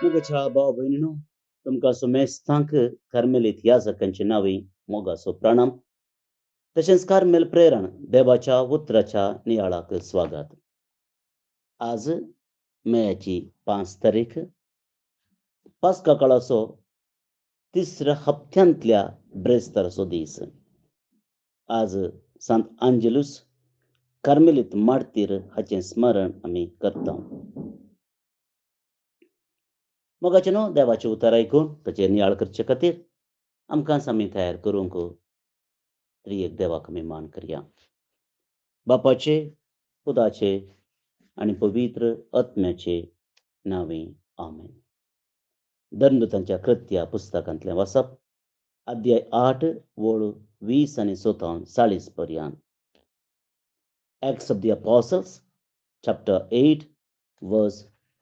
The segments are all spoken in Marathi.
मोगाच्या भाव भयणीनो तुमकां सुमेस्तांक कार्मेल इतिहासाकांची नावी मोगाचो प्रणाम. तशेंच कार्मेल प्रेरण देवाच्या उतराच्या नियाळाक स्वागत. आज मेयाची 5 तारीख पास्का काळाचो तिसऱ्या हप्त्यांतल्या ब्रेस्ताराचो दीस. आज सांत आंजेलूस कार्मेलीत मार्तीर हाचें स्मरण आमी करता. मोगाचे न्हू देवाचें उतर आयकून ताचेर नियाळ करचे खातीर आमकांच आमी तयार करूंक त्रियेक देवाक आमी मान करया. बापाचे, पुताचे आनी पवित्र आत्म्याचे नांवे आमेन. धर्मदूतांच्या कृत्या पुस्तकांतलें वाचप अध्याय 8 वळ 20 आनी 40 पर्यंत. Acts of the Apostles, chapter 8, verse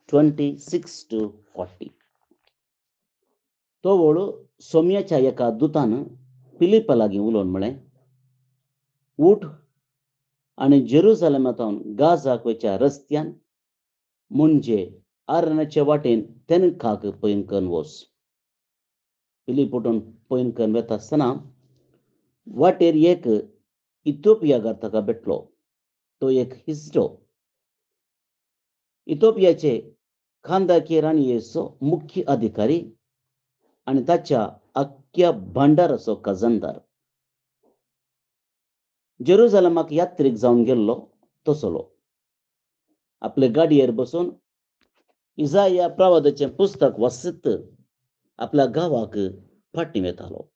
26 to 40. तो वळू सोम्याच्या एका दुतान फिलिपा लागीं उलोवन म्हळें, उठ आनी जेरुसालेमांतल्यान गाजाक वयच्या रस्त्यान म्हणजे आरानाचे वाटेन तेनखाक पयनकन वच. फिलीप उठून पयनकन वेता आसतना वाटेर एक इथियोपियाकार ताका भेटलो. तो एक हिस्डो. इथियोपियाचे खांदाकी राणयेचो मुख्य अधिकारी आनी ताच्या आख्ख्या भांडाराचो खजानदार. जेरुसालेमाक यात्रेक जावन गेल्लो तसलो. आपले गाडयेर बसून इसाया प्रवादाचें पुस्तक वाचत आपल्या गांवाक फाटीं वेतालो.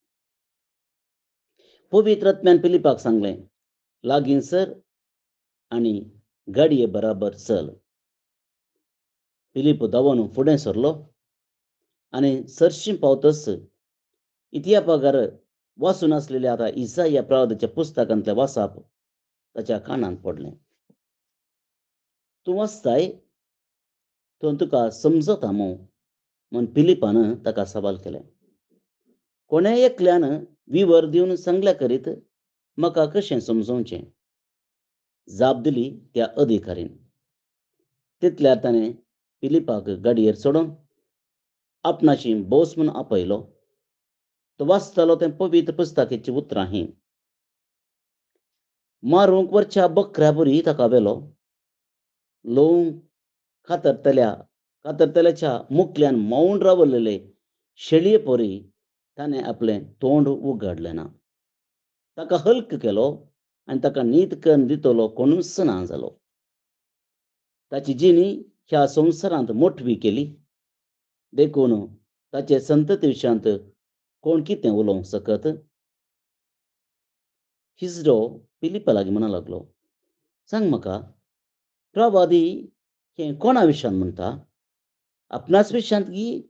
पवित्र आत्म्यान फिलिपाक सांगलें, लागीं सर आनी गाडये बराबर चल. फिलीप धांवन फुडें सरलो आनी सरशीं पावतच इथियोपियाकार वाचून आसलेलें आतां इसाया प्रवादाच्या पुस्तकांतलें वाचप ताच्या कानांत पडलें. तूं वाचताय तो तुका समजता म्हूण फिलिपान ताका सवाल केलें. कोणेय एकल्यान विवर दिवन सांगल्या करीत म्हाका कशें समजोवचें? जाप दिली त्या अधिकारीन. तितल्यार ताणें फिलिपाक गाडयेर चडोवन आपणाची बोस म्हूण आपयलो. तो वाचतालो तें पवित्र पुस्तकाची उतरां हीं. मारूंक वरच्या बकऱ्या बरी ताका व्हेलो. लोंवंक कातरतल्याच्या मुखल्यान मौन रावलेले शेळये परी ताणें आपलें तोंड उगडलें ना. ताका हल्क केलो आनी ताका न्हीद करून दितलो कोणूच ना जालो. ताची जिणी ह्या संवसारांत मोठवी केली देखून ताचे संतती विशयांत कोण कितें उलोवंक सकत? हिजडो फिलिपा लागीं म्हणूंक लागलो, सांग म्हाका, प्रवादी हें कोणा विशयान म्हणटा? आपणाच विशयांत की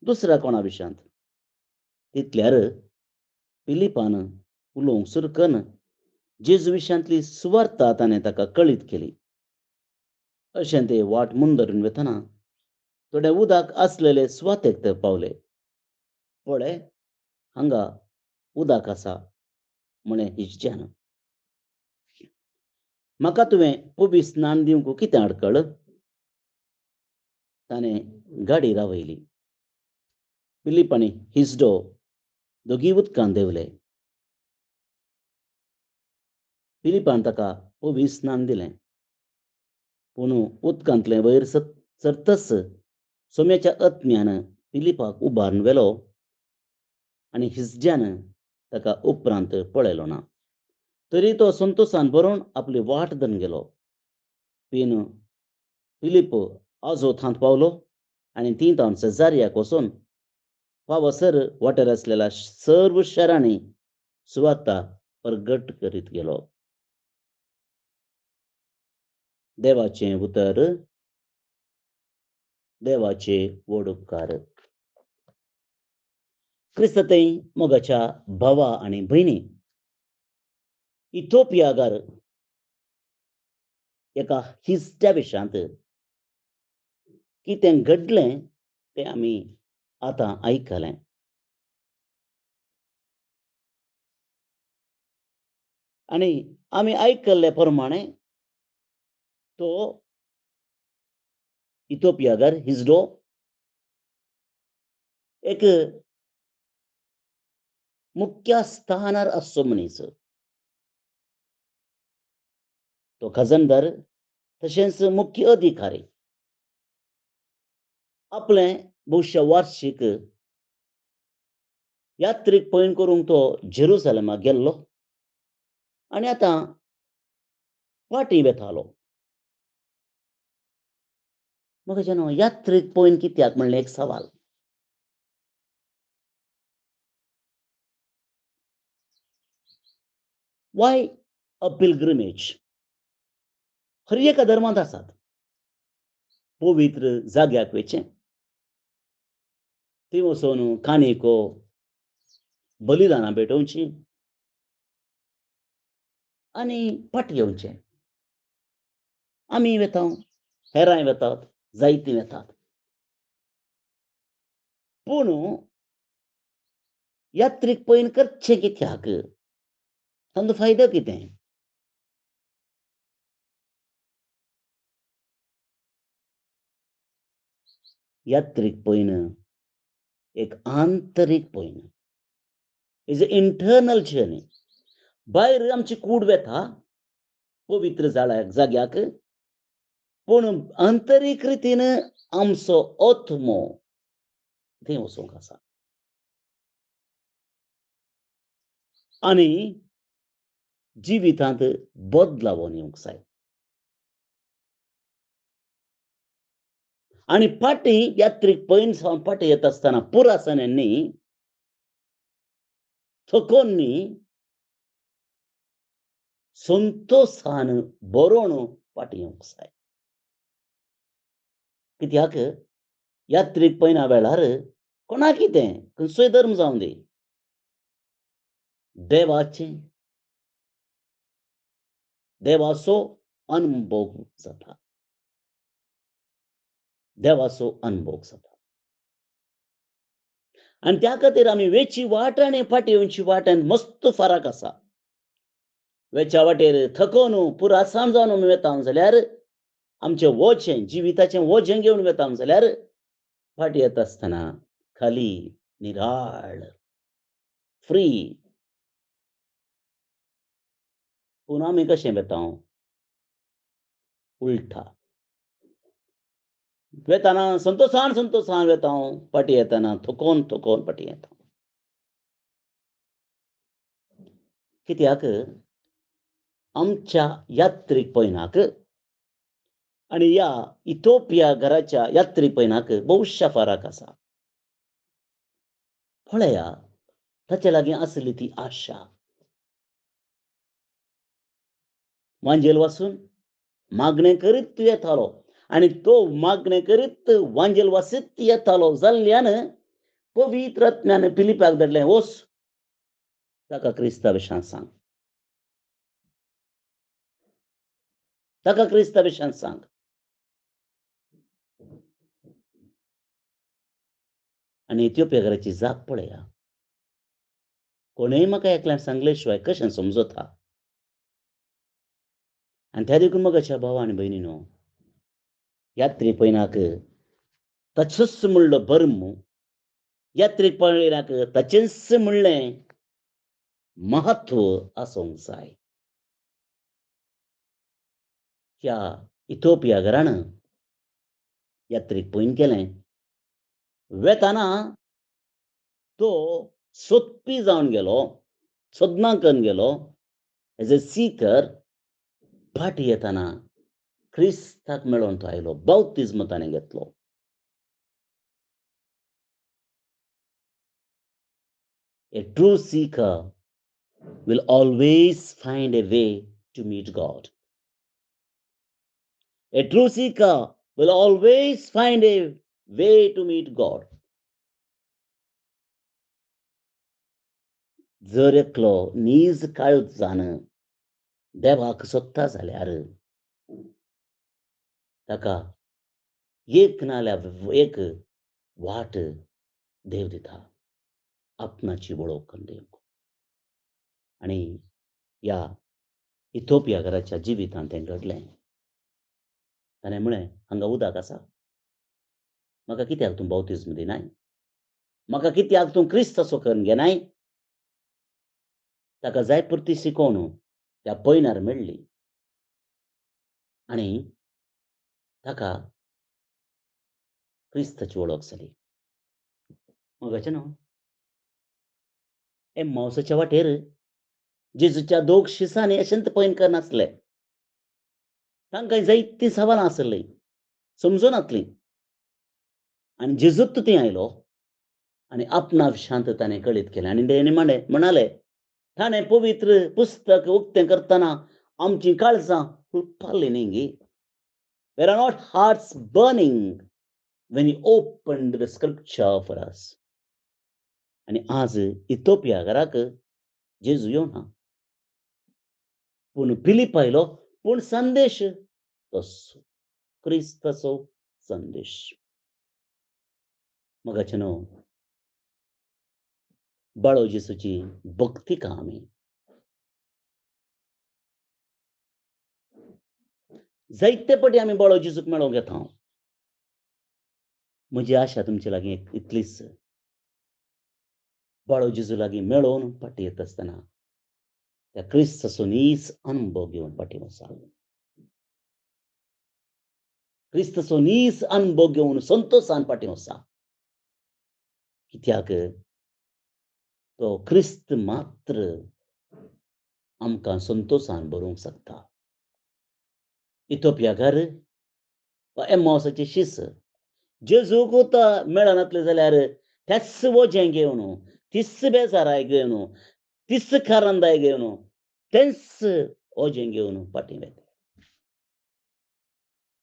दुसऱ्या कोणा विशयांत? तितल्यार फिलिपान उलोवंक सुरू करून जेजू विशयांतली सुवार्ता ताणें ताका कळीत केली. अशें ते वाट मुंदरून वेतना थोडे उदक आसलेले सुवातेक ते पावले. पळय, हांगा उदक आसा म्हणें हिजड्यान. म्हाका तुवें पबीज स्नान दिवंक कितें आडकळ? ताणें गाडी रावयली. फिलीप आनी हिजडो दोगी उदकांत देंवले. फिलिपान ताका पबीज स्नान दिलें. पूण उदकांतलें वयर सरतच सोम्याच्या आत्म्यान फिलिपाक उबारून व्हेलो आनी हिजड्यान ताका उपरांत पळयलो ना. तरी तो संतोशान भरून आपली वाट धरून गेलो. पिन फिलीप आजो थांत पावलो आनी थंय तावन सेजारियाक वचून फावसर वाटेर आसलेल्या सर्व शारांनी सुवार्ता प्रगट करीत गेलो. देवाचें उतर, देवाचे व्हड उपकार. क्रिस्ततय मोगाच्या भावा आनी भयणी, इथियोपियाकार एका हिजड्या विशयांत कितें घडलें तें आमी आतां आयकलें. आनी आमी आयकल्ले प्रमाणे तो इथियोपियाकार हिजडो एक मुख्य स्थानार आसचो मनीस. तो खजानदार तशेंच मुख्य अधिकारी. आपलें भविश्य वार्षिक यात्रेक पयण करूंक तो जेरुसलेमाक गेल्लो आनी आतां फाटीं वेतालो. म्हाका जाणो यात्रेक पयण कित्याक म्हणलें एक सवाल. वाय अ पिल्ग्रिमेज? हर एका धर्मांत आसात. पवित्र जाग्याक वयचें. थंय वचोन कानीको, बलिदानां भेटोवचीं आनी फाटीं येवचें. आमी वेताव, हेरांय वेतात, जायतीं वेतात. पूण यात्रेक पयण करचें कित्याक? तांचो फायदो कितें? यात्रेक पयण एक आंतरीक पयण. Is a internal journey. भायर आमची कूड वेता पवित्र जाग्याक, पूण आंतरीक रितीन आमचो आत्मो थंय वचूंक आसा. आनी जिवितांत बदलावून येवंक जाय. आनी फाटीं यात्रेक पयण सावन फाटीं येता आसतना पुरासाना न्ही, थकोन न्ही, संतोशान बरोवन फाटीं येवंक जाय. कित्याक यात्रेक पयना वेळार कोणा कितें, खंयचोय धर्म जावं दी, देवाचें, देवाचो अनुभव जाता. देवाचो अनुभव जाता. आनी त्या खातीर आमी वेची वाट आनी फाटीं येवची वाटान मस्त फरक आसा. वेच्या वाटेर थकोन पुरासाण जावन आमी वेता जाल्यार आमचें वचें, जिविताचें वजें घेवन वेता जाल्यार फाटीं येता आसतना खाली, निराळ, फ्री. पूण आमी कशें वेता? उल्टा. वेताना संतोशान वेता, फाटीं येताना थकोन फाटीं येता. कित्याक आमच्या यात्रेक पयणाक आनी ह्या इथोपिया घराच्या यात्रेक पयणाक बहुशा फरक आसा. पळया, ताचे लागीं आसली ती आशा. वांजेल वचून मागणें करीत येतालो आनी तो मागणें करीत वांजेल वासीत येतालो जाल्ल्यान पवित्र आत्म्यान फिलिपाक धाडलें, वच ताका क्रिस्ता विशांत सांग. ताका क्रिस्ता विशांत सांग. आनी इथिओपिया घराची जाग पळया. कोणेय म्हाका एकल्यान सांगले शिवाय कशें समजता? आनी त्या देखून मोगाच्या भाव आनी भयणीनो, यात्रे पयणाक ताचोच म्हणलो भर्म, यात्रेक पयणाक ताचेंच म्हणलें महत्व आसूंक जाय. ह्या इथोपिया घरान यात्रेक पयण केलें. वेताना तो सोदपी जावन गेलो, सोदनाकन गेलो, एज अ सीकर. फाटीं येताना क्रिस्ताक मेळोन तो आयलो, बाप्तिस्म ताणें घेतलो. A true seeker will always find a way to meet God. A true seeker will always find a way to meet God. जर एकलो नीज काळजान देवाक सोदता जाल्यार ताका एक नाल्यार एक वाट देव दिता, आपणाची वळख करून दिवंक. आनी ह्या इथोपिया घराच्या जिवितांत तें घडलें. ताणें म्हळें, हांगा उदक आसा, म्हाका कित्याक तूं बाप्तिस्म दिनाय? म्हाका कित्याक तूं क्रिस्त असो करून घेनाय. ताका जाय पुरती शिकोवन त्या पैनार मेळ्ळी आनी ताका क्रिस्ताची वळख जाली. मोगाचें न्हू, एम्मावसाच्या वाटेर जेजूच्या दोग शिसांनी अशेंत पैन करनासले. तांकां जायतीं सवालां आसलीं, समजूनासलीं. आनी जेजूच थंय आयलो आनी आपणाक शांततायेन कळीत केलें आनी तेणी म्हणालें, ताणें पवित्र पुस्तक उक्तें करतना आमचीं काळजां हुळपालीं न्ही गे. Were our not hearts burning when he opened the scripture for us? आनी आज इथोपिया घराक जेजू येवना, पूण फिलीप आयलो, पूण संदेश तसो क्रिस्ताचो संदेश. मोगाचें न्हू, बाळो जेजूची भक्ती का आमी. जायते फावटी आमी बाळो जेजूक मेळोंक येता. म्हजी आशा तुमचे लागीं इतलीच, बाळो जेजू लागीं मेळोवन फाटीं येता आसतना त्या क्रिस्ताचो नीस अनुभव घेवन फाटीं वचा. क्रिस्ताचो नीस अनुभव घेवन संतोशान फाटीं वचा. कित्याक तो क्रिस्त मात्र आमकां संतोशान भरूंक शकता. इथोपियाकार वा एम्मावसाचे शिस जेजूक मेळनासले जाल्यार तेच वजें घेवन, तीच बेजाराय घेवन, तीच खारांदाय घेवन, तेंच ओजें घेवन फाटीं वेले.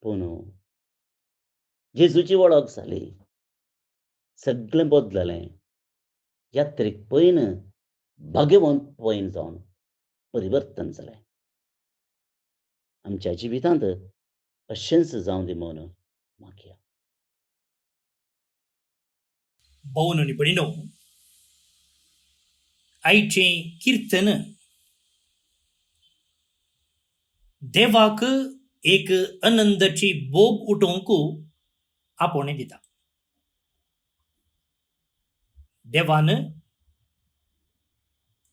पूण जेजूची वळख जाली, सगळें बदललें. यात्रेक पैन भाग्यवंत पैन जावन परिवर्तन जालें. आमच्या जिवितांत अशेंच जावं दी म्हूण मागया. भोवन आनी भयणो, आयचें किर्तन देवाक एक आनंदाची बोब उठोवंक आपोवणें दिता. देवान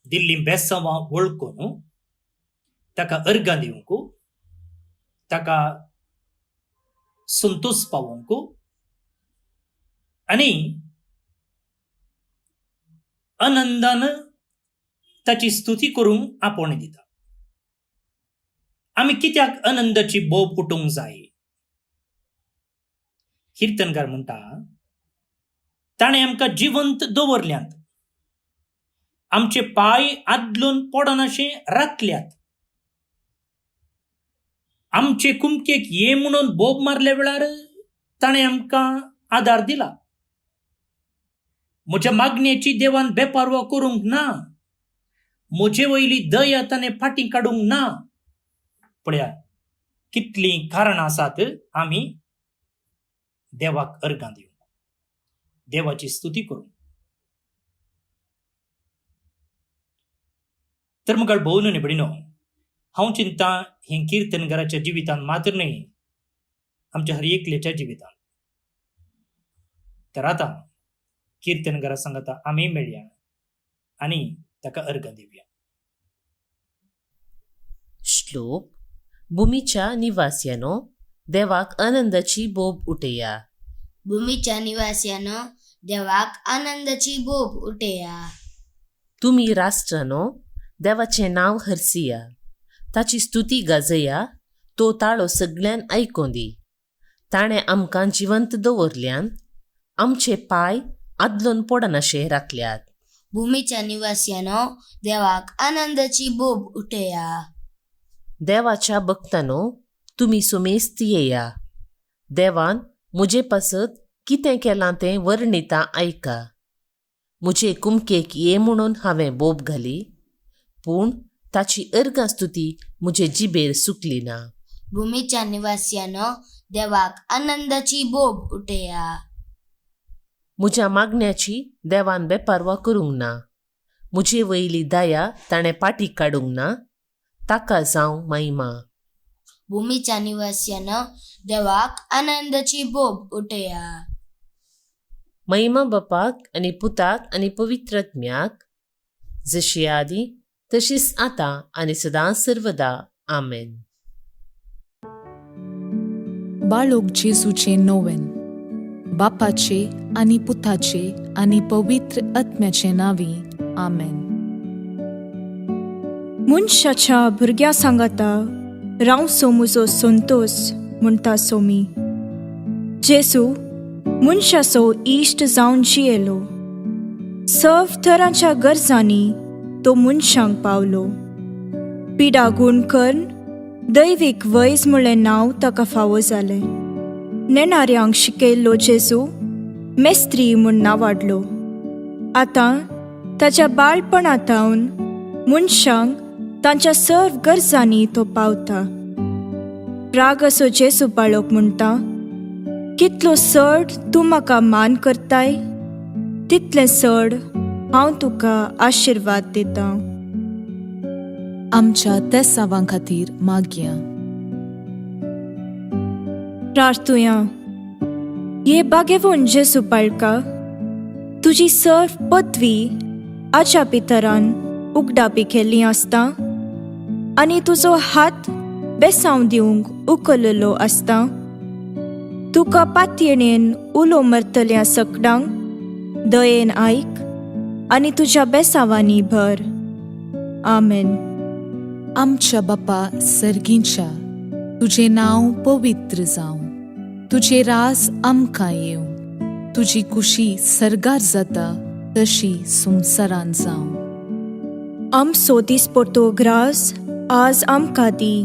दिल्लीं बेसांवां वळखून ताका अर्गां दिवंक, ताका संतोश पावोवंक आनी आनंदान ताची स्तुती करूंक आपोवणें दिता. आमी कित्याक आनंदाची बोब उठोवंक जाय? किर्तनकार म्हणटा, ताणें आमकां जिवंत दवरल्यांत, आमचे पाय आदलून पडनाशें राखल्यात, आमचे कुमकेक ये म्हणून बोब मारल्या वेळार ताणें आमकां आदार दिला. म्हज्या मागणेची देवान बेपारवा करूंक ना, म्हजे वयली दया ताणें फाटीं काडूंक ना. पळया कितलीं कारणां आसात आमी देवाक अर्गां दिवंक, देवाची स्तुती करूंक. तर मुखार भोवन आनी भयणो, हांव चिंता हें किर्तनकाराच्या जिवितांत मात्र न्ही, आमच्या हर एकल्याच्या जिवितांत. तर आतां किर्तनकारा सांगता आमी मेळया आनी ताका अर्गां दिवया. श्लोक. भूमीच्या निवासियानो, देवाक आनंदाची बोब उठया. भूमीच्या निवासियानो, देवाक आनंदाची बोब उठया. तुम्ही राष्ट्रानो, देवाचें नांव हरसिया, ताची स्तुती गाजया, तो ताळो सगळ्यान आयकों दी. ताणें आमकां जिवंत दवरल्यांत, आमचे पाय आदलून पडनाशे राखल्यात. भूमीच्या निवासियानो, देवाक आनंदाची बोब उठया. देवाच्या भक्तानो, तुमी सुमेस्त येया. देवान मुजे पासत कितें केलां तें वर्णिता आयका. मुजे कुमकेक ये म्हणून हांवें बोब घाली, पूण ताची अर्गां स्तुती मुजे जिबेर सुकली ना. भूमीच्या निवासियानो, देवाक आनंदाची बोब उठया. म्हज्या मागण्याची देवान बेपारवा करूंक ना, मुजे वयली दया ताणें पाटी काडूंक ना. ताका जावं महिमा. भूमीच्या निवासियानो, देवाक आनंदाची बोब उठया. महिमा बापाक आनी पुताक आनी पवित्रात्म्याक, जशी आदी तशीच आतां आनी सदां सर्वदा आमेन. बाळोक जेजूचे नोवेन. बापाचे आनी पुताचे आनी पवित्र आत्म्याचे नांवी आमेन. मनशाच्या भुरग्या सांगाता रावसो म्हजो संतोष म्हणटा सोमी. जेजू मनशाचो इश्ट जावन जियेलो. सर्व तरांच्या गरजांनी तो मनशांक पावलो. पिडा गूण करून दैवीक वैज म्हणलें नांव ताका फावो जालें. नेणाऱ्यांक शिकयल्लो जेजू मेस्त्री म्हूण नांवाडलो. आतां ताच्या बाळपणांतावन मनशांक तांच्या सर्व गरजांनी तो पावता. राग असो जेजू बाळोक म्हणटा, कितलो चड तूं म्हाका मान करताय, तितलें चड हांव तुका आशिर्वाद दितां. आमच्या तेसावां खातीर मागया. प्रार्थुया. ये बागेवून जेजू बाळका, तुजी सर्व पदवी आच्या पितरान उगडापी केल्ली आसता आनी तुजो हात बेसांव दिवंक उखललो आसता. तुका पातयेणेन उलो मरतल्या सकडांक दयेन आयक आनी तुज्या बेसावांनी भर. आमेन. आमच्या बापा सर्गींच्या, तुझे नांव पवित्र जावं. तुझे राज आमकां येवं. तुजी कुशी सर्गार जाता तशी संवसारांत जावं. आमचो दिसपडटो ग्रास आज आमकां दी,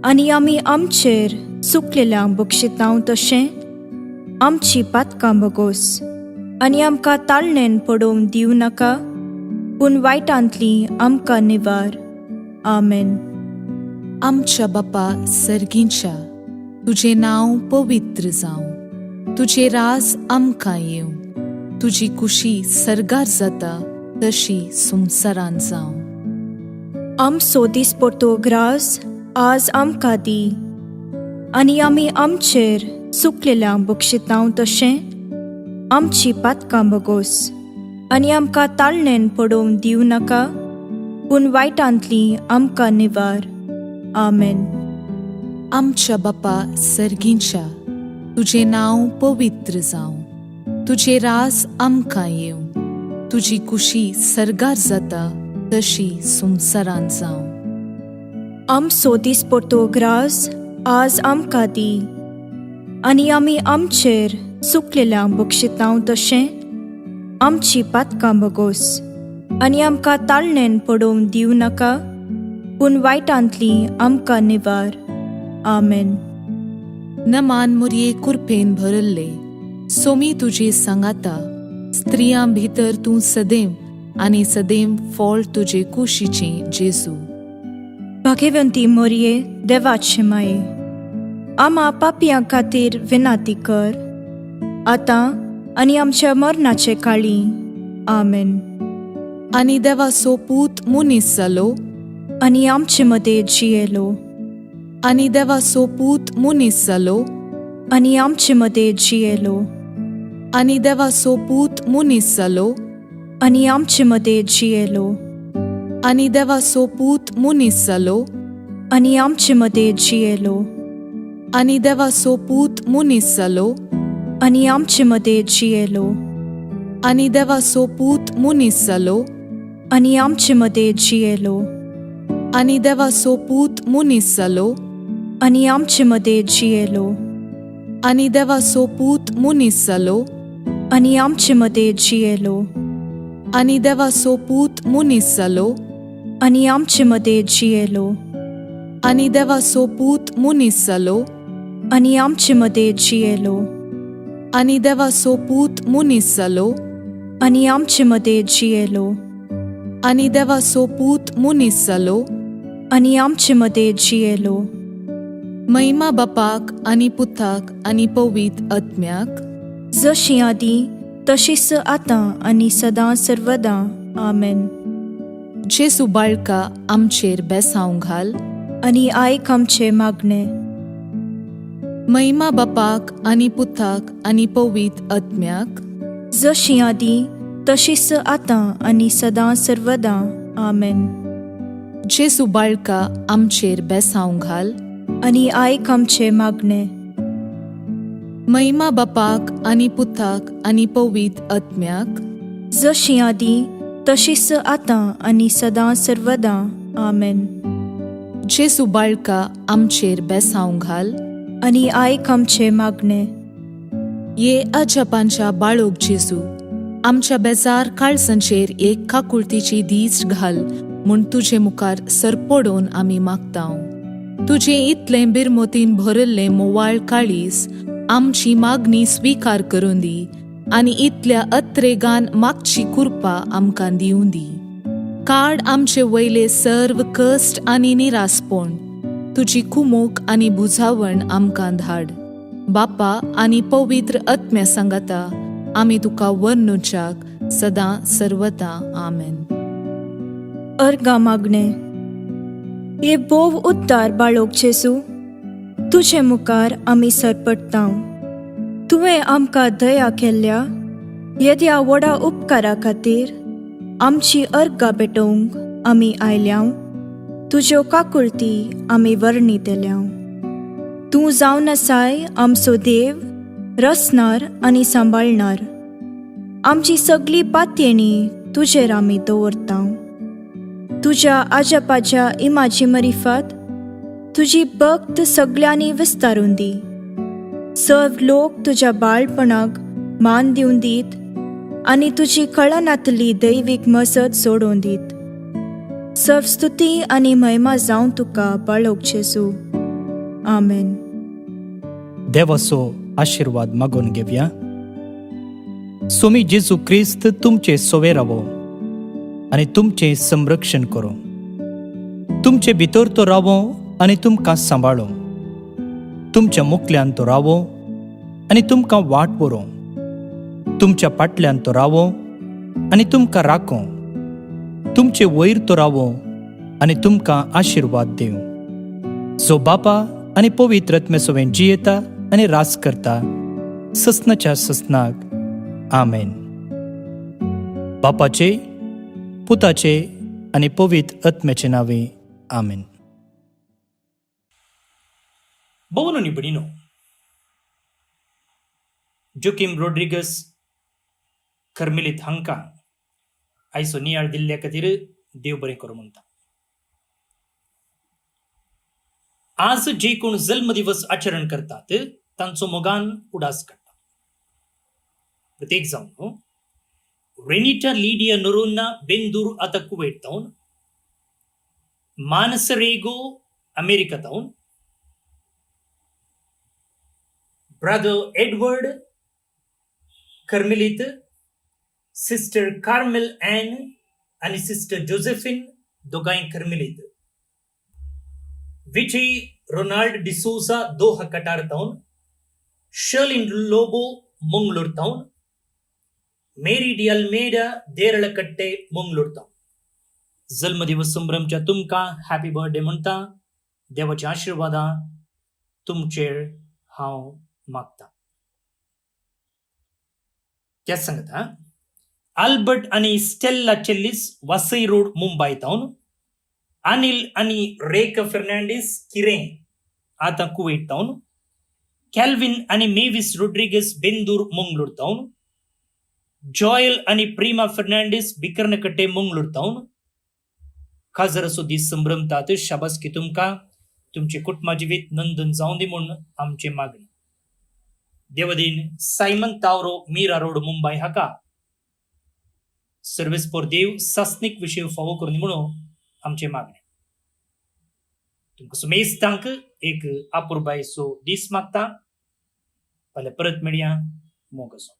आनी आमी आमचेर चुकलेल्यांक बक्षितांव तशें आमची पातकां बगोस. आनी आमकां ताळणेन पडोवंक दिवं नाका, पूण वायटांतली आमकां निवार. आमेन. आमच्या बापा सर्गींच्या, तुझे नांव पवित्र जावं. तुझे राज आमकां येवं. तुजी कुशी सर्गार जाता तशी संवसारांत जावं. आमचो दिसपडटो ग्रास आज आमकां दी, आनी आमी आमचेर चुकलेल्यांक बक्षितांव तशें आमची पातकां बगोस. आनी आमकां ताळणेन पडोवंक दिवं नाका, पूण वायटांतली आमकां निवार. आमेन. आमच्या बापा सर्गींच्या, तुझे नांव पवित्र जावं. तुझे राज आमकां येवं. तुजी कुशी सर्गार जाता तशी संवसारांत जावं. आमचो दिसपडटो ग्रास आज आमकां दी, आनी आमी आमचेर चुकलेल्यांक बक्षितांव तशें आमची पातकां बगोस. आनी आमकां ताळणेन पडोवंक दिवं नाका, पूण वायटांतली आमकां निवार. आमेन. नमान मुरये कुरपेन भरल्ले, सोमी तुजे सांगाता. स्त्रियां भितर तूं सदैव आनी सदैव फळ तुजे कुशीचें जेजू. भाग्यवंती मोरये, देवाचे माये, आम्हा पापियां खातीर विनाती कर, आतां आनी आमच्या मरणाचे काळी. आमेन. आनी देवाचो पूत मुनीस जालो, आनी आमचे मदें जियेलो. आनी देवाचो पूत मुनीस जालो, आनी आमचे मदें जियेलो. आनी देवाचो पूत मुनीस जालो, आनी आमचे मदें जियेलो. आनी देवाचो पूत मुनीस जालो, आनी आमचे मदें जियेलो. आनी देवाचो पूत मुनीस जालो, आनी आमचे मदें जियेलो. आनी देवाचो पूत मुनीस जालो, आनी आमचे मदें जियेलो. आनी देवाचो पूत मुनीस जालो, आनी आमचे मदें जियेलो. आनी देवाचो पूत मुनीस जालो, आनी आमचे मदें जियेलो. आनी देवाचो पूत मुनीस जालो, आनी आमचे मदें जियेलो. आनी देवाचो पूत मुनीस जालो, आनी आमचे मदें जियेलो. आनी देवाचो पूत मुनीस जालो, आनी आमचे मदें जियेलो. आनी देवाचो पूत मुनीस जालो, आनी आमचे मदें जियेलो. महिमा बापाक आनी पुताक आनी पवित्र आत्म्याक, जशी आदी तशीच आतां आनी सदां सर्वदा. आमेन. जेजू बाळका आमचेर बेसांव घाल, आनी आयक आमचे मागणे. महिमा बापाक आनी पुताक आनी पवित्र आत्म्याक, जशी आदी तशीच आतां आनी सदां सर्वदां आमेन. जेजू बाळका आमचेर बेसांव घाल. आनी आयक आमचे मागणे. महिमा बापाक आनी पुताक आनी पवित्र आत्म्याक. जशी आदी तशीच आतां आनी सदां सर्वदां आमेन. जेजू बाळका आमचेर बेसांव घाल. आनी आयक आमचे मागणे. ये अजापांच्या बाळोक जेजू, आमच्या बेजार काळजांचेर एक काकुळतीची दीस घाल म्हूण तुजे मुखार सरपडोवन आमी मागतांव. तुजें इतलें बिरमोतीन भरल्लें मोवाळ काळीज आमची मागणी स्विकार करून दी आनी इतल्या अत्रेगान मागची कृपा आमकां दिवूं दी. काड आमचे वयले सर्व कश्ट आनी निरासपण. तुजी कुमोक आनी बुजावण आमकां धाड. बापा आनी पवित्र आत्म्या सांगाता आमी तुका वर्णुच्याक सदां सर्वदां आमेन. अर्गा मागणे. ये बोव उद्दार बाळोक जेजू, तुजे मुखार आमी सरपडटांव. तुवें आमकां दया केल्ल्या येद्या व्हडा उपकारा खातीर आमची अर्गां पेटोवंक आमी आयल्याव. तुज्यो काकुळटी आमी वर्णितल्याव. तूं जावन आसाय आमचो देव, रचणार आनी सांबाळणार. आमची सगळी पातयेणी तुजेर आमी दवरतांव. तुज्या आजापाच्या इमाची मरिफात तुजी भक्त सगळ्यांनी विस्तारून दी. सर्व लोक तुज्या बाळपणाक मान दिवन दीत आनी तुजी कळनातली दैवीक मजत सोडून दीत. सर्व स्तुती आनी महिमा जावं तुका बाळोक जेजू. आमेन. देवाचो आशीर्वाद मागून घेवया. स्वामी जेजू क्रिस्त तुमचे सोवे रावो आनी तुमचे संरक्षण करो. तुमचे भितर तो रावो आनी तुमकां सांबाळो. तुमच्या मुखल्यान तो रावो आनी तुमकां वाट व्हरो. तुमच्या फाटल्यान तो रावो आनी तुमकां राखो. तुमचे वयर तो रावो आनी तुमकां आशीर्वाद दिवं. जो बापा आनी पवित्र आत्म्या सोबेन जियेता आनी रास करता ससनाच्या ससनाक. आमेन. बापाचे, पुताचे आनी पवित्र आत्म्याचे नावे. आमेन. भोवनो निबडीनो, जोकीम रोड्रिगस कर्मेलीत हांकां आयचो नियाळ दिल्ल्या खातीर देव बरें करूं म्हणटा. आज जे कोण जल्मदिवस आचरण करतात तांचो मोगान उडास काडटा. प्रत्येक जावन रेनिटा लिडिया नोरोना बेंदूर आतां कुवेट तावन, मानसरेगो अमेरिका तावन, brother Edward Carmelite, sister Carmel Ann आनी सिस्टर जोसेफिन दोगांय कर्मेलीत, विची रोनाल्ड डिसोजा दोहा कटार तावन, शर्लिन लोबो मंगलोर तावन, Mary D Almeida Deralakatte Mangalore तावन. जन्मदिवस संभ्रमच्या तुमकां हॅपी बर्थडे म्हणटा. देवाची आशीर्वादां तुमचेर हांव मागता. त्याच सांगता आल्बर्ट आनी Stella Chellis Vasai road Mumbai तावन, अनिल आनी रेका फर्नांडीस किरें आतां कुवेट तावन, कॅल्विन आनी मेविस रोड्रिगस बेंदूर मंगलोर तावन, जॉयल आनी प्रिमा फर्नांडीस बिकर्णकट्टे मंगलोर तावन. खाजर असो दीस संभ्रमतात. शाबासकी तुमकां. तुमचे कुटुंबा जिवीत नंदन जावं दी म्हूण आमचे मागणी. देवदीन सायमन तावरो मीरा रोड मुंबय हाका सर्विस फॉर देव सासनीक विशय फावो करून दी म्हणून आमचे मागणे. तुमकां सुमेस्तांक एक अपुरबायसो दीस मागता. फाल्यां परत मेळया. मोग असो.